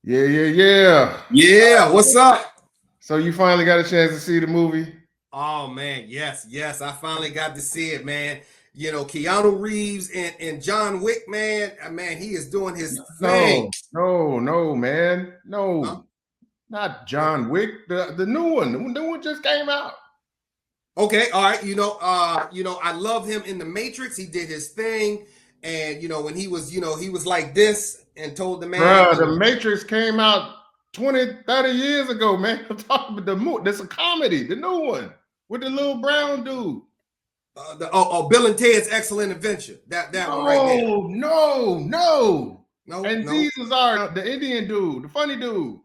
Yeah, yeah, yeah. Yeah, what's up? So you finally got a chance to see the movie? Oh man, yes. I finally got to see it, man. Keanu Reeves and John Wick, man. Man, he is doing his thing. No, man. Huh? No, not What? John Wick. The new one. The new one just came out. Okay, all right. I love him in the Matrix. He did his thing, and when he was like this and told the man, Bruh, The Matrix came out 20, 30 years ago, man. I'm talking about the movie. That's a comedy, the new one with the little brown dude. Bill and Ted's Excellent Adventure. That one right there. No. No, And no. Jesus are the Indian dude, the funny dude.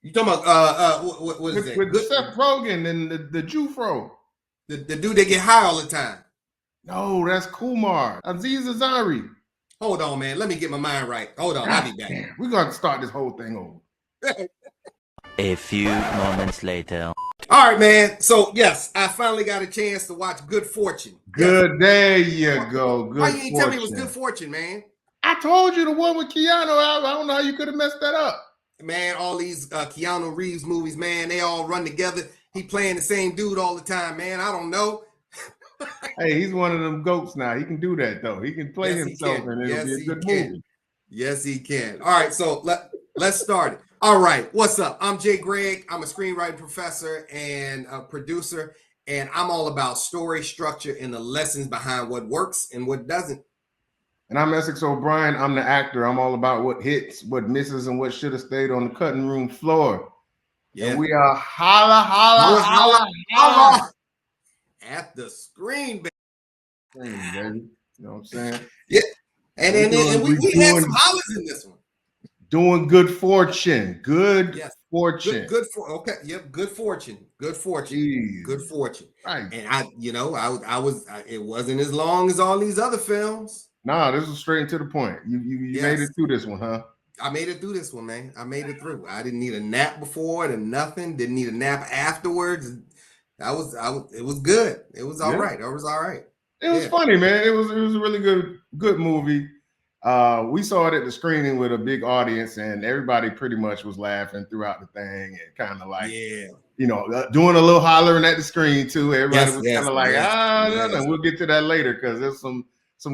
You talking about what is that? With Good. Seth Rogen and the Jufro. The dude that get high all the time. No, that's Kumar. Aziz Ansari. Hold on, man. Let me get my mind right. Hold on. I'll God be back. damn, we're going to start this whole thing over. A few moments later. All right, man. So, yes, I finally got a chance to watch Good Fortune. Good. Yes. There you go. Good Why you ain't tell me it was Fortune. Good Fortune, man? I told you the one with Keanu. I don't know how you could have messed that up. Man, all these Keanu Reeves movies, man, they all run together. He playing the same dude all the time, man. I don't know. Hey, he's one of them goats now. He can do that, though. He can play himself, and it'll be a good movie. Yes, he can. All right, so let's start it. All right, what's up? I'm Jay Gregg. I'm a screenwriting professor and a producer, and I'm all about story structure and the lessons behind what works and what doesn't. And I'm Essex O'Brien. I'm the actor. I'm all about what hits, what misses, and what should have stayed on the cutting room floor. Yeah. And we are holla at the screen, baby. You know what I'm saying? Yeah. And we had some hollers in this one. Doing Good Fortune. Good Fortune. Good fortune. Jeez. Good fortune. Right. And it wasn't as long as all these other films. Nah, this was straight to the point. You made it through this one, huh? I made it through this one, man. I made it through. I didn't need a nap before it and nothing. Didn't need a nap afterwards. It was good. It was all right. It was all right. It was funny, man. It was a really good movie. We saw it at the screening with a big audience, and everybody pretty much was laughing throughout the thing, and kind of like, doing a little hollering at the screen too. Everybody was kind of like, no. We'll get to that later because there's some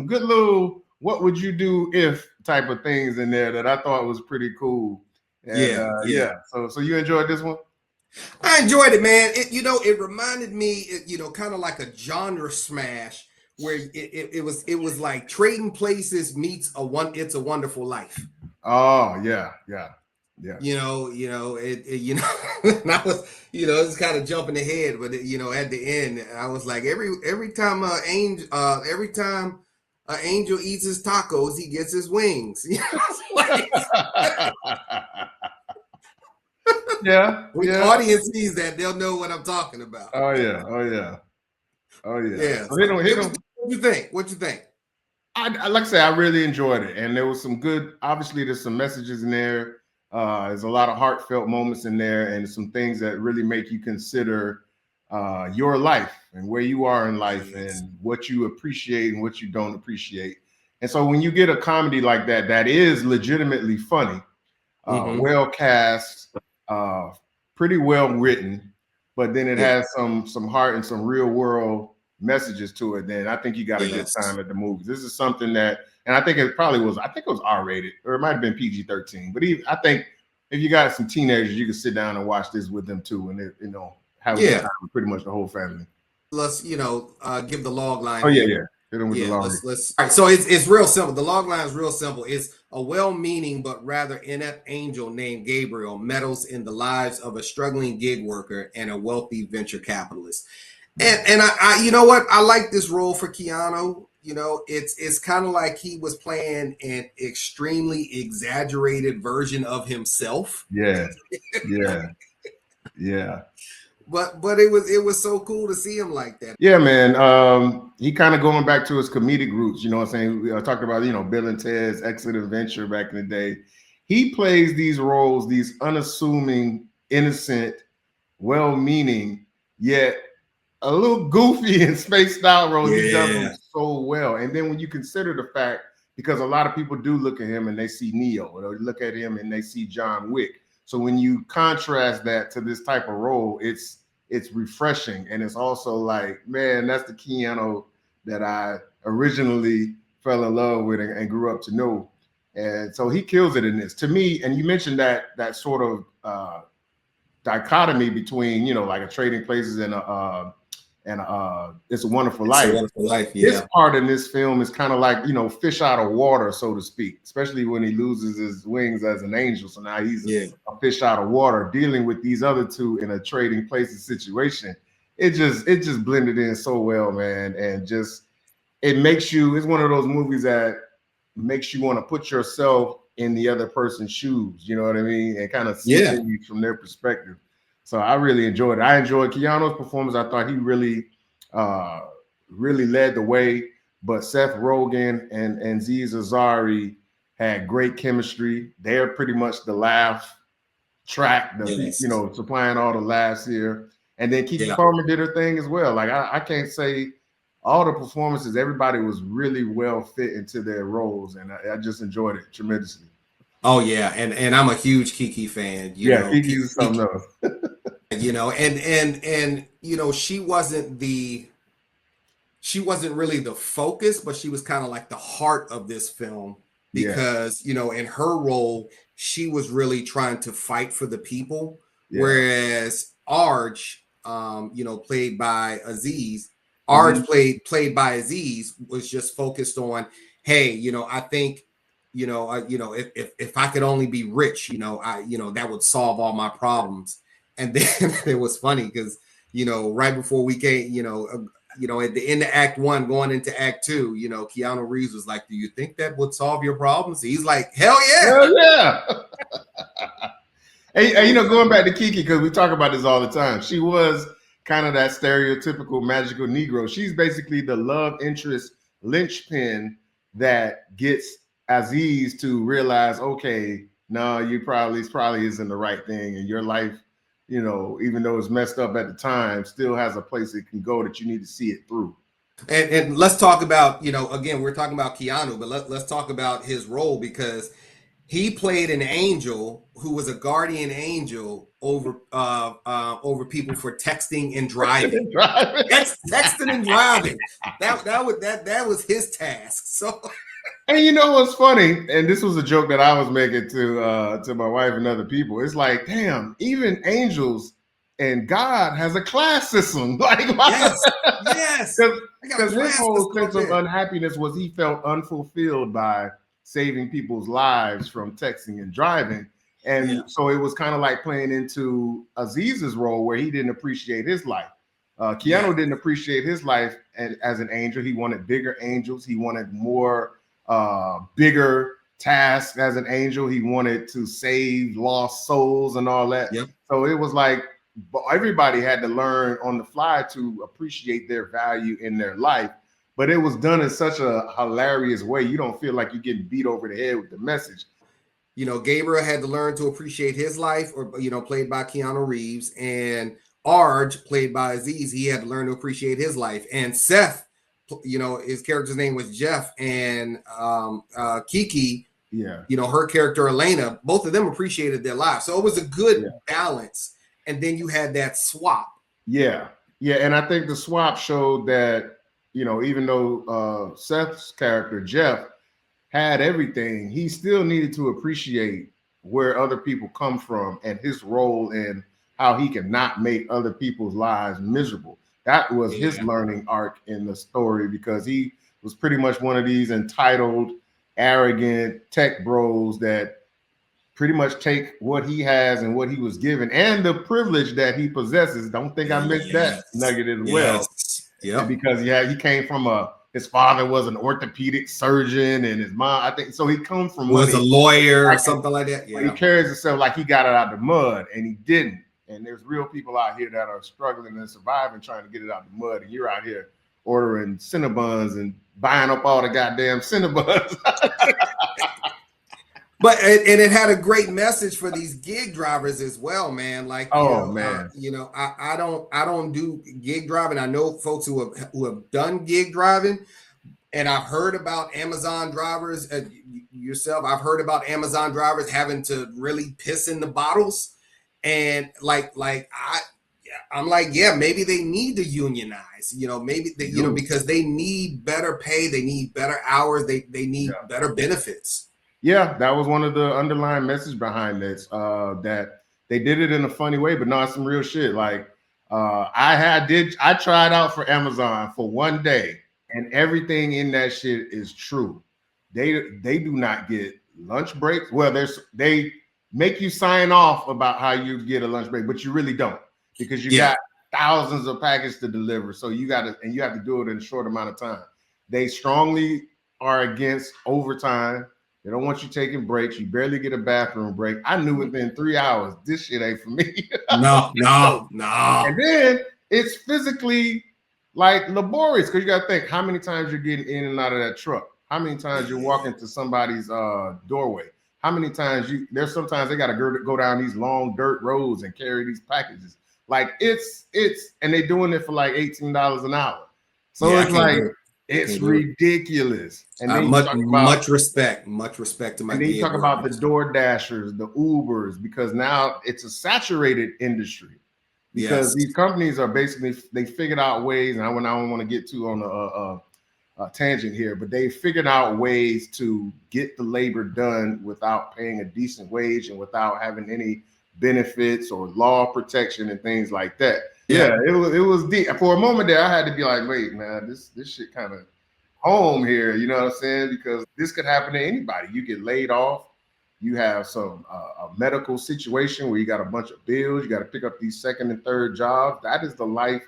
good little "what would you do if" type of things in there that I thought was pretty cool. And, So you enjoyed this one? I enjoyed it, man. It reminded me, kind of like a genre smash where it was like Trading Places meets It's a Wonderful Life. Oh yeah. And I was, it's kind of jumping ahead, but at the end, I was like, every time an angel eats his tacos, he gets his wings. When the audience sees that, they'll know what I'm talking about. Oh yeah. Yeah. So what you think? What you think? I like I say, I really enjoyed it, and there was some good. Obviously, there's some messages in there. There's a lot of heartfelt moments in there, and some things that really make you consider your life and where you are in life, and what you appreciate and what you don't appreciate. And so, when you get a comedy like that, that is legitimately funny, well cast, pretty well written, but then it has some heart and some real world messages to it, then I think you got a good time at the movies. This is something that, and I think it was R-rated, or it might have been PG-13. But I think if you got some teenagers, you can sit down and watch this with them too, and have a good time with pretty much the whole family. Let's give the log line. Oh yeah. All right, so it's real simple. The log line is real simple. It's a well-meaning but rather inept angel named Gabriel meddles in the lives of a struggling gig worker and a wealthy venture capitalist. And I you know what? I like this role for Keanu. It's kind of like he was playing an extremely exaggerated version of himself. Yeah. But it was so cool to see him like that. Yeah, man. He kind of going back to his comedic roots. You know what I'm saying? We talked about Bill and Ted's Excellent Adventure back in the day. He plays these roles, these unassuming, innocent, well-meaning, yet a little goofy and spaced out roles. He does them so well. And then when you consider the fact because a lot of people do look at him and they see Neo, or they look at him and they see John Wick. So when you contrast that to this type of role, it's refreshing, and it's also like, man, that's the Keanu that I originally fell in love with and grew up to know. And so he kills it in this. To me, and you mentioned that sort of dichotomy between, you know, like a Trading Places and It's a Wonderful Life. It's a Wonderful Life, yeah. This part in this film is kind of like, you know, fish out of water, so to speak, especially when he loses his wings as an angel. So now he's a fish out of water, dealing with these other two in a Trading Places situation. It just blended in so well, man. And just, it makes you, it's one of those movies that makes you want to put yourself in the other person's shoes, you know what I mean? And kind of see things from their perspective. So I really enjoyed it. I enjoyed Keanu's performance. I thought he really led the way. But Seth Rogen and Aziz Ansari had great chemistry. They're pretty much the laugh track, you know, supplying all the laughs here. And then Keke Palmer did her thing as well. Like I can't say all the performances, everybody was really well fit into their roles, and I just enjoyed it tremendously. Oh yeah, and I'm a huge Keke fan. You know, Keke's something else. You know, and you know, she wasn't really the focus, but she was kind of like the heart of this film, because you know, in her role, she was really trying to fight for the people, whereas Arj, you know, played by Aziz. Arj played by Aziz was just focused on, hey, you know, I think, you know, if I could only be rich, you know, that would solve all my problems. And then it was funny because, you know, right before we came, you know, at the end of Act 1, going into Act 2, you know, Keanu Reeves was like, "Do you think that would solve your problems?" He's like, "Hell yeah, hell yeah." And you know, going back to Keke, because we talk about this all the time, she was kind of that stereotypical magical Negro. She's basically the love interest linchpin that gets Aziz to realize, okay, no, probably isn't the right thing, and your life, you know, even though it's messed up at the time, still has a place it can go that you need to see it through. And let's talk about, you know, again, we're talking about Keanu, but let's talk about his role, because he played an angel who was a guardian angel over people for texting and driving. Texting and driving. That was his task. So, and you know what's funny? And this was a joke that I was making to my wife and other people. It's like, damn, even angels and God has a class system. Like, yes. Because his whole sense of unhappiness was he felt unfulfilled by saving people's lives from texting and driving. And so it was kind of like playing into Aziz's role, where he didn't appreciate his life. Keanu didn't appreciate his life as an angel. He wanted bigger angels. He wanted more bigger tasks as an angel. He wanted to save lost souls and all that. So it was like everybody had to learn on the fly to appreciate their value in their life. But it was done in such a hilarious way. You don't feel like you're getting beat over the head with the message. You know, Gabriel had to learn to appreciate his life, or, you know, played by Keanu Reeves, and Arj, played by Aziz, he had to learn to appreciate his life. And Seth, you know, his character's name was Jeff, and Keke, you know, her character Elena, both of them appreciated their lives. So it was a good balance. And then you had that swap. Yeah. And I think the swap showed that, you know, even though Seth's character, Jeff, had everything, he still needed to appreciate where other people come from and his role in how he can not make other people's lives miserable. That was his learning arc in the story, because he was pretty much one of these entitled, arrogant tech bros that pretty much take what he has and what he was given and the privilege that he possesses. Don't think I missed that nugget as well. Yeah, because he came from his father was an orthopedic surgeon, and his mom, I think, so he comes from was a lawyer or something like that. He carries himself like he got it out the mud, and he didn't. And there's real people out here that are struggling and surviving, trying to get it out the mud, and you're out here ordering Cinnabons and buying up all the goddamn Cinnabons. But it had a great message for these gig drivers as well, man. Like, you know, I don't do gig driving. I know folks who have done gig driving, And I've heard about Amazon drivers yourself. I've heard about Amazon drivers having to really piss in the bottles, and I'm like, yeah, maybe they need to unionize. Maybe they, because they need better pay, they need better hours, they need better benefits. Yeah, that was one of the underlying message behind this. That they did it in a funny way, but no, it's some real shit. Like I tried out for Amazon for one day, and everything in that shit is true. They do not get lunch breaks. Well, they make you sign off about how you get a lunch break, but you really don't, because you got thousands of packages to deliver. So you have to do it in a short amount of time. They strongly are against overtime. They don't want you taking breaks. You barely get a bathroom break. I knew within 3 hours, this shit ain't for me. No. And then it's physically like laborious, because you got to think how many times you're getting in and out of that truck. How many times you're walking to somebody's doorway. How many times there's sometimes they got to go down these long dirt roads and carry these packages. Like it's, and they're doing it for like $18 an hour. So it's like, it's ridiculous. And then much respect to my. And then you talk about the Door Dashers, the Ubers, because now it's a saturated industry. Because these companies are basically, they figured out ways, and I don't want to get too on a tangent here, but they figured out ways to get the labor done without paying a decent wage and without having any benefits or law protection and things like that. Yeah, it was deep. For a moment there, I had to be like, wait, man, this shit kind of home here, you know what I'm saying? Because this could happen to anybody. You get laid off, you have some a medical situation where you got a bunch of bills, you got to pick up these second and third jobs. That is the life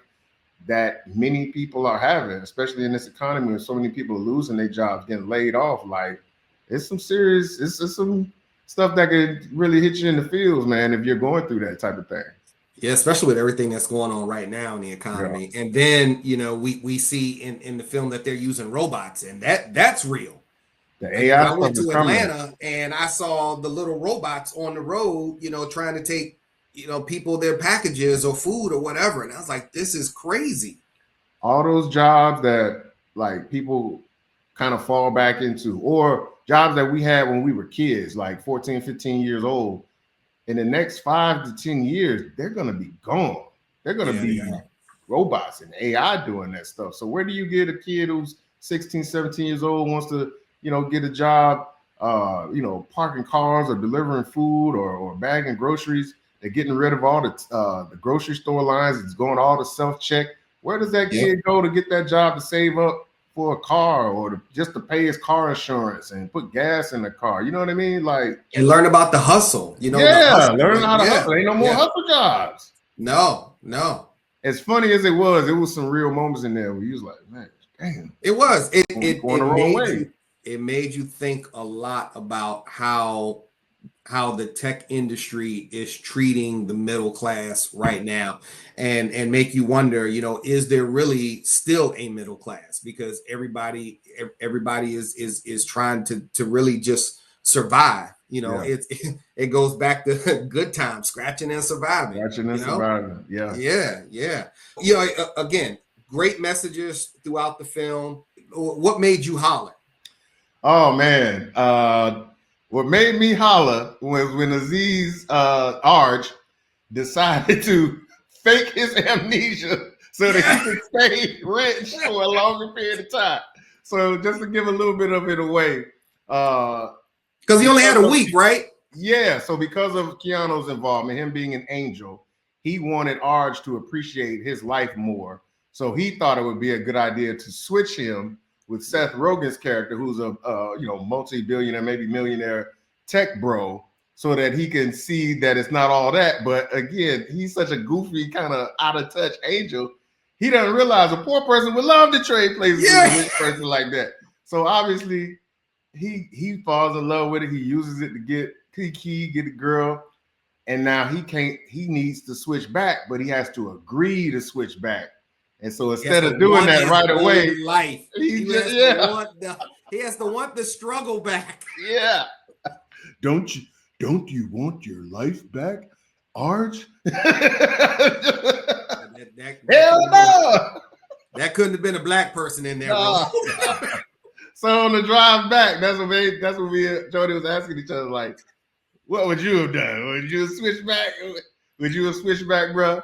that many people are having, especially in this economy where so many people are losing their jobs, getting laid off. Like, it's some serious, it's some stuff that could really hit you in the feels, man, if you're going through that type of thing. Yeah, especially with everything that's going on right now in the economy. Yeah. And then, we see in the film that they're using robots, and that's real. The AI. I went to Atlanta and I saw the little robots on the road, trying to take, people their packages or food or whatever. And I was like, this is crazy. All those jobs that like people kind of fall back into, or jobs that we had when we were kids, like 14, 15 years old. In the next 5 to 10 years, they're going to be gone. They're going to be robots and AI doing that stuff. So where do you get a kid who's 16, 17 years old, wants to, get a job, parking cars or delivering food or bagging groceries? They're getting rid of all the grocery store lines. It's going all to self-check. Where does that kid go to get that job to save up for a car or just to pay his car insurance and put gas in the car? You know what I mean? Like, and learn about the hustle. Learn how to hustle. Ain't no more hustle jobs. No. As funny as it was some real moments in there where you was like, man, damn. It was. It made you think a lot about how the tech industry is treating the middle class right now, and make you wonder, is there really still a middle class? Because everybody is trying to really just survive. It goes back to good times, scratching and surviving. Yeah. Again, great messages throughout the film. What made you holler? Oh man, what made me holler was when Aziz Arj decided to fake his amnesia so that he could stay rich for a longer period of time. So just to give a little bit of it away, because he only had a week, right? Yeah. So because of Keanu's involvement, him being an angel, he wanted Arj to appreciate his life more. So he thought it would be a good idea to switch him with Seth Rogen's character, who's a multi-billionaire, maybe millionaire tech bro, so that he can see that it's not all that. But again, he's such a goofy, kind of out of touch angel. He doesn't realize a poor person would love to trade places with a rich person like that. So obviously, he falls in love with it. He uses it to get Kiki, get a girl, and now he needs to switch back, but he has to agree to switch back. And so instead of doing that right away, he has to want the struggle back. Yeah. Don't you want your life back, Arj? Hell no. That couldn't have been a black person in there. So on the drive back, that's what me and Jody was asking each other, like, what would you have done? Would you have switched back? Would you have switched back, bro?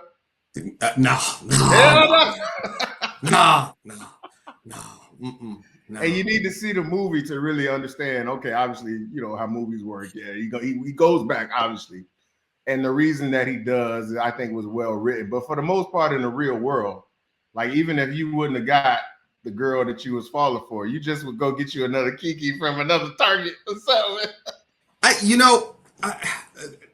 No. Hell no. No. And you need to see the movie to really understand. Okay, obviously, you know how movies work. Yeah, he goes back, obviously, and the reason that he does, I think, was well written. But for the most part, in the real world, like even if you wouldn't have got the girl that you was falling for, you just would go get you another Kiki from another Target or something.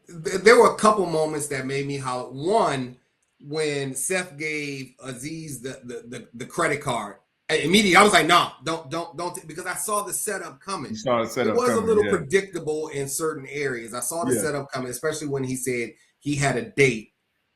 There were a couple moments that made me holler. One, when Seth gave Aziz the credit card. Immediately, I was like, "No, don't," because I saw the setup coming. You saw the setup. It was coming, a little predictable in certain areas. I saw the setup coming, especially when he said he had a date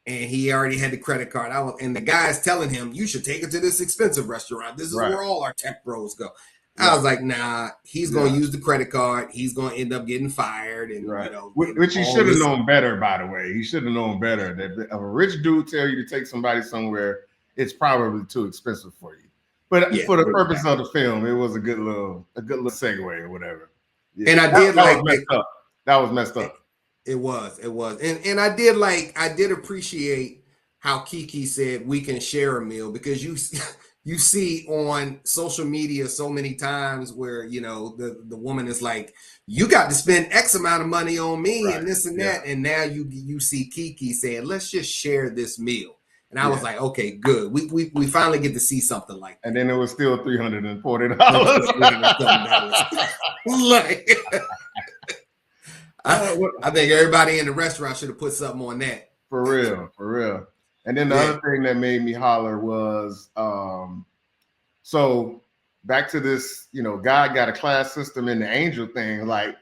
and he already had the credit card. And the guy's telling him, "You should take it to this expensive restaurant. This is where all our tech bros go." I was like, "Nah, he's going to use the credit card. He's going to end up getting fired." And which he should have known better. By the way, he should have known better that if a rich dude tell you to take somebody somewhere, it's probably too expensive for you. But for the purpose of the film, it was a good little segue or whatever. Yeah. And I did that was messed up. That was messed up. It was. And I did appreciate how Kiki said we can share a meal, because you see on social media so many times where, you know, the woman is like, you got to spend X amount of money on me and this and that. And now you see Kiki saying, let's just share this meal. And I was like, okay, good. We finally get to see something like that. And then it was still $340. Like, I think everybody in the restaurant should have put something on that. For real. And then the other thing that made me holler was, so back to this, you know, God got a class system in the angel thing. Like,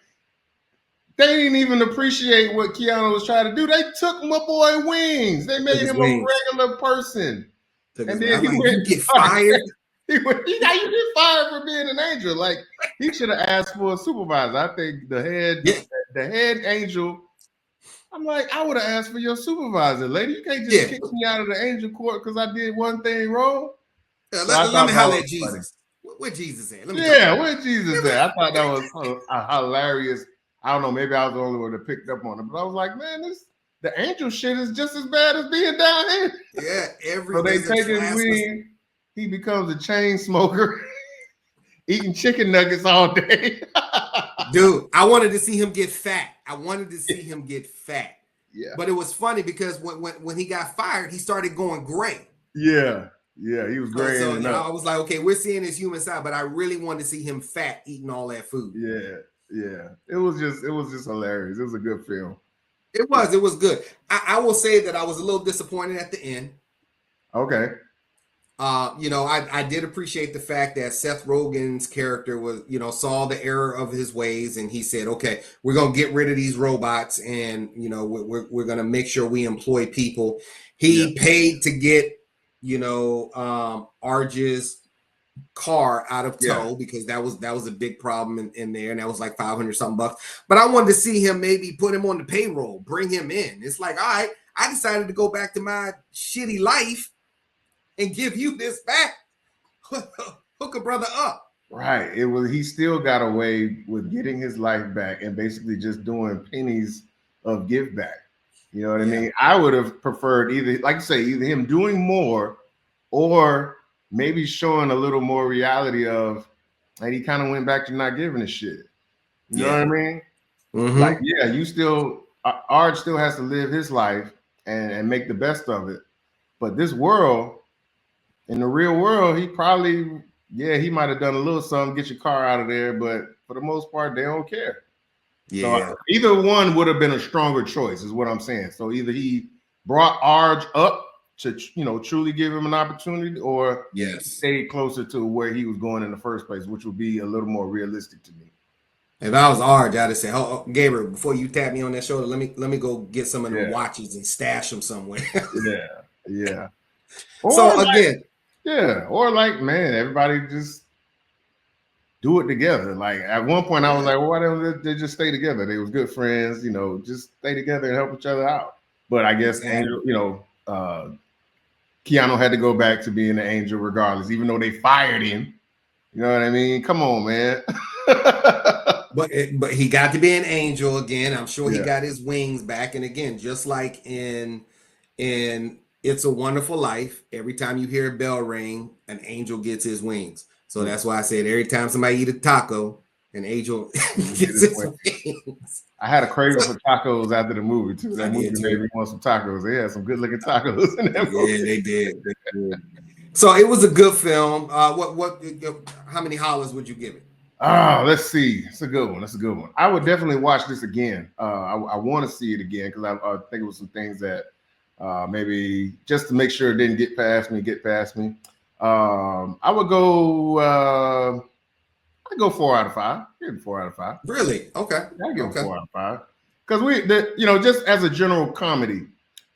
they didn't even appreciate what Keanu was trying to do. They took my boy wings. They made him a regular person. And then he went, get fired. You get fired for being an angel. Like, he should have asked for a supervisor. I think the head angel. I'm like, I would have asked for your supervisor, lady. You can't just kick me out of the angel court because I did one thing wrong. Let me holler at Jesus. Where Jesus at? Where Jesus at? I thought that was hilarious. I don't know. Maybe I was the only one that picked up on it, but I was like, man, the angel shit is just as bad as being down here. Yeah, so they take his wing. He becomes a chain smoker, eating chicken nuggets all day. Dude, I wanted to see him get fat. Yeah. But it was funny because when he got fired, he started going gray. Yeah, he was gray. So I was like, okay, we're seeing his human side, but I really wanted to see him fat eating all that food. Yeah. It was just hilarious. It was a good film. It was good. I will say that I was a little disappointed at the end. Okay. You know, I did appreciate the fact that Seth Rogen's character was, you know, saw the error of his ways, and he said, okay, we're going to get rid of these robots, and, you know, we're going to make sure we employ people. He paid to get, you know, Arj's car out of tow because that was a big problem in there, and that was like $500 something bucks. But I wanted to see him maybe put him on the payroll, bring him in. It's like, all right, I decided to go back to my shitty life and give you this back. Hook a brother up. Right. He still got away with getting his life back and basically just doing pennies of give back. You know what I mean? I would have preferred either, like you say, either him doing more or maybe showing a little more reality of, and he kind of went back to not giving a shit. You know what I mean? Mm-hmm. Like, you still, Arj still has to live his life and make the best of it. But this world, in the real world, he probably, he might have done a little something, get your car out of there, but for the most part, they don't care. Yeah. So either one would have been a stronger choice, is what I'm saying. So either he brought Arj up to, you know, truly give him an opportunity, or stayed closer to where he was going in the first place, which would be a little more realistic to me. If I was Arj, I'd have said, "Oh, Gabriel, before you tap me on that shoulder, let me go get some of the watches and stash them somewhere." Yeah. So again. Or like, man, everybody just do it together. Like at one point I was like, well, why don't they just stay together? They was good friends, you know, just stay together and help each other out. But I guess Angel, you know, Keanu had to go back to being an angel regardless, even though they fired him. You know what I mean? Come on, man. But he got to be an angel again. I'm sure he Yeah. got his wings back. And again, just like in It's a Wonderful Life, every time you hear a bell ring, an angel gets his wings. So that's why I said every time somebody eat a taco, an angel gets his wings. I had a craving for tacos after the movie too. That movie did, made too. me want some tacos. They had some good looking tacos in that movie. Yeah, they did. They did. So it was a good film. How many hollers would you give it? Oh, let's see. It's a good one. That's a good one. I would definitely watch this again. I want to see it again because I think it was some things that maybe just to make sure it didn't get past me. I would go. I'd go 4 out of 5. Give it 4 out of 5. Really? Okay. I give it 4 out of 5 because just as a general comedy,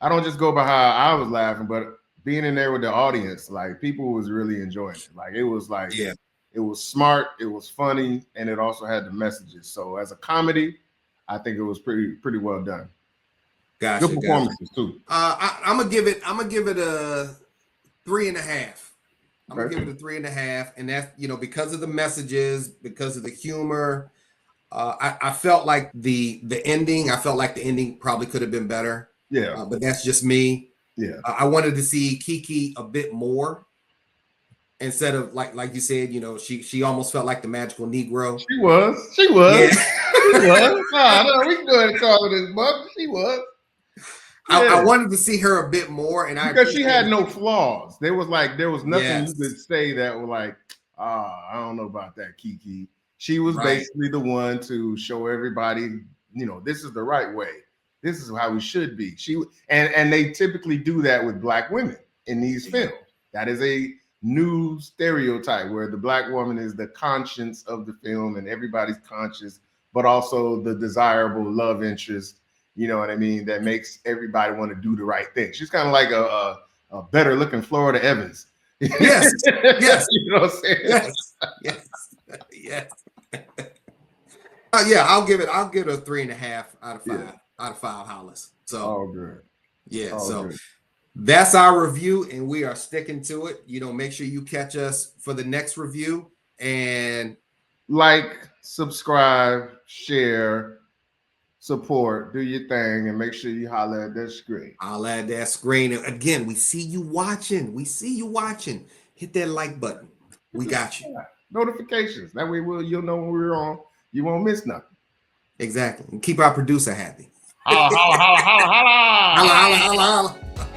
I don't just go by how I was laughing, but being in there with the audience, like people was really enjoying it. Like it was like, Yeah. It was smart, it was funny, and it also had the messages. So as a comedy, I think it was pretty well done. Gotcha. Good performances too. I'm gonna give it a 3.5. I'm gonna Okay. give it a 3.5, and that's because of the messages, because of the humor. I felt like the ending. I felt like the ending probably could have been better. Yeah. But that's just me. Yeah. I wanted to see Kiki a bit more instead of like you said. She almost felt like the magical Negro. She was. Yeah. She was. No, we can go ahead and call it this month. She was. I wanted to see her a bit more, and because she had no flaws. There was nothing Yes. you could say that were like, I don't know about that, Kiki. She was Right. basically the one to show everybody, this is the right way. This is how we should be. And they typically do that with Black women in these films. That is a new stereotype where the Black woman is the conscience of the film and everybody's conscious, but also the desirable love interest. You know what I mean? That makes everybody want to do the right thing. She's kind of like a better looking Florida Evans. Yes. Yes. You know what I'm saying? Yes. Yeah, I'll give it a 3.5 out of 5. Yeah. Out of 5 hollers. So All good. yeah, All so good. that's our review, and we are sticking to it. Make sure you catch us for the next review, and Like, subscribe, share, support, do your thing, and make sure you holler at that screen. I'll add that screen. And again, we see you watching. Hit that like button. We got you. Notifications. That way you'll know when we're on. You won't miss nothing. Exactly. And keep our producer happy. Holla, holla, holla, holla, holla. Holla, holla, holla, holla.